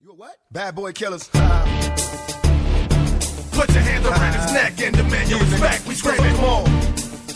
You a what? Bad boy killers. Put your hands around his neck and demand your respect. We screaming more.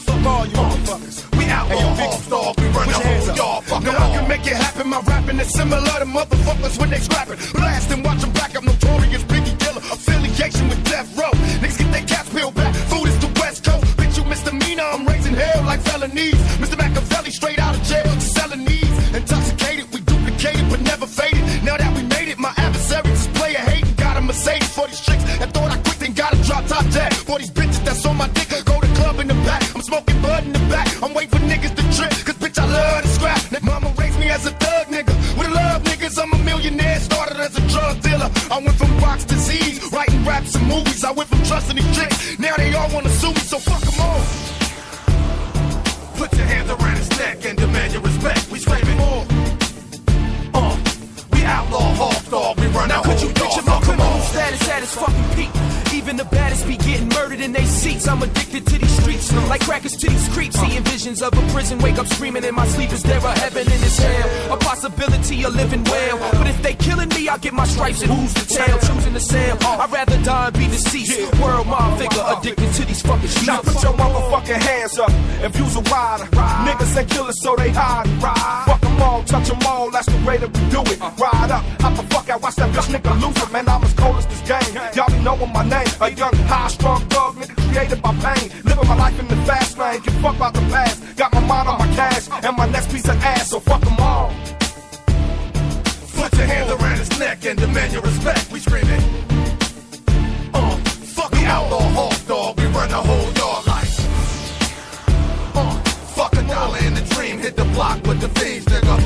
Fuck all you motherfuckers. We outlaw hog dog. We run the whole yard. Fuck no, I can make it happen. My rapping is similar to motherfuckers when they scrapping. Blast and watch them back. I'm notorious Biggie Killer. Affiliation with Death Row. Niggas get their cats peeled back. Food is the West Coast. Bitch, you misdemeanor. I'm raising hell like felonies. Mr. Machiavelli straight out of jail. Selling these. Intoxicated. We duplicated but never faded. Now that we made it, my adversaries just play a hating. Got a Mercedes for these chicks that thought I quit, then got a drop top jack. For these bitches that's on my dick, go to club in the back. I'm smoking bud in the back. I'm waiting for niggas to trip, cause bitch I love to scrap. Mama raised me as a thug nigga. With a love niggas, I'm a millionaire. Started as a drug dealer. I went from rocks to Z's, writing raps and movies. I went from trusting these chicks. Now they all wanna sue me, so fuck them all. Put your hands around his neck and demand your respect. We screaming more. We outlaw hog dog. We run out. Could you picture my criminal status at its fucking peak? Even the baddest be getting murdered in their seats. I'm addicted to these streets, like crackers to these creeps. Seeing visions of a prison, wake up screaming in my sleep. Is there a heaven in this hell? A possibility of living well. But if they killing me, I'll get my stripes and who's the tail? Choosing to sell, I'd rather die and be deceased. World mob figure, addicted to these fucking streets. Now put your motherfucking hands up if you's a rider. Niggas ain't killers, so they hide. Fuck them all, touch them all, that's the way that we do it. Ride up, out the fuck out, watch that bitch nigga lose it. Man, I'm as cold as this game. Y'all be knowin' my name. A young, high-strung thug nigga created by pain. Living my life in the fast lane, give fuck about the past. Got my mind on my cash, and my next piece of ass, so fuck them all. Put your hands around his neck and demand your respect. We screaming. Fuck we outlaw hog dog. We run the whole yard like. Fuck a dollar in the dream. Hit the block with the fiends, nigga.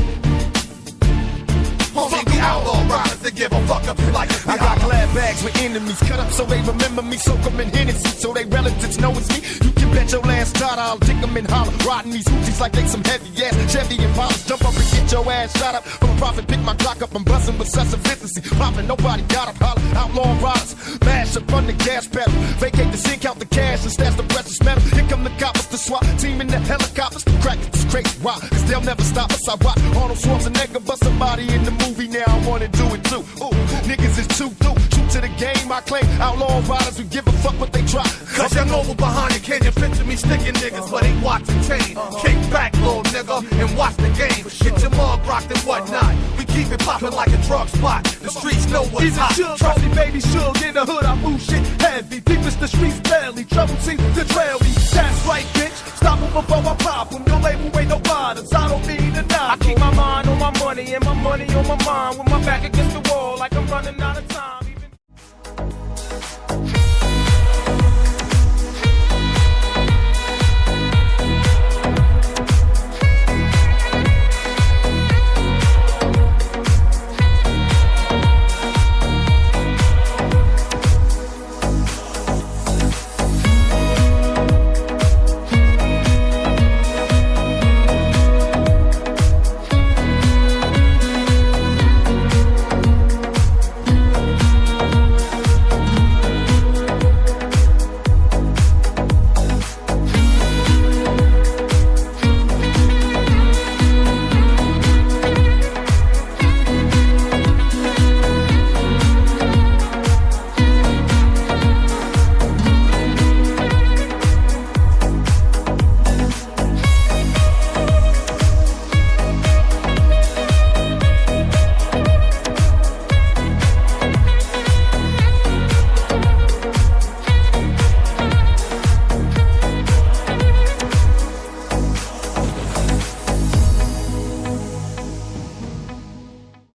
Homie, we outlaw riders that give a fuck if you like it. I got glad bags with enemies cut up so they remember me. Soak them in Hennessy so they relatives know it's me. You can bet your last dollar I'll dick them in holler. Riding these hoochies like they some heavy ass Chevy and Impala. Jump up and get your ass shot up. From a profit, pick my Glock up. I'm busting with such efficiency. Popping, nobody got up. Holler, outlaw riders. Mash up on the gas pedal. Vacate the scene, count the cash and stash the precious metal. Here come the coppers, the SWAT team in the helicopters. The crack is crazy, why? Cause they'll never stop us. I watch Arnold Schwarzenegger bust somebody in the movie. Now I wanna do it too. Ooh, niggas is too through. True to the game, I claim outlaw riders who give a fuck what they try. Cause y'all know what behind it. Can you picture me sticking niggas but ain't watching chain? Kick back, little nigga, and watch the game. Get your mug rocked and whatnot. We keep it popping like a drug spot. The streets know what's hot. Shug, Tony, baby, Shug, in the hood, I move shit heavy. Deepest the streets barely. Trouble seems to trail me. That's right, bitch. Stop them before I pop them. Your label ain't no bottoms. I don't mean to not. I keep my mind on my money and my money on my mind. With my back against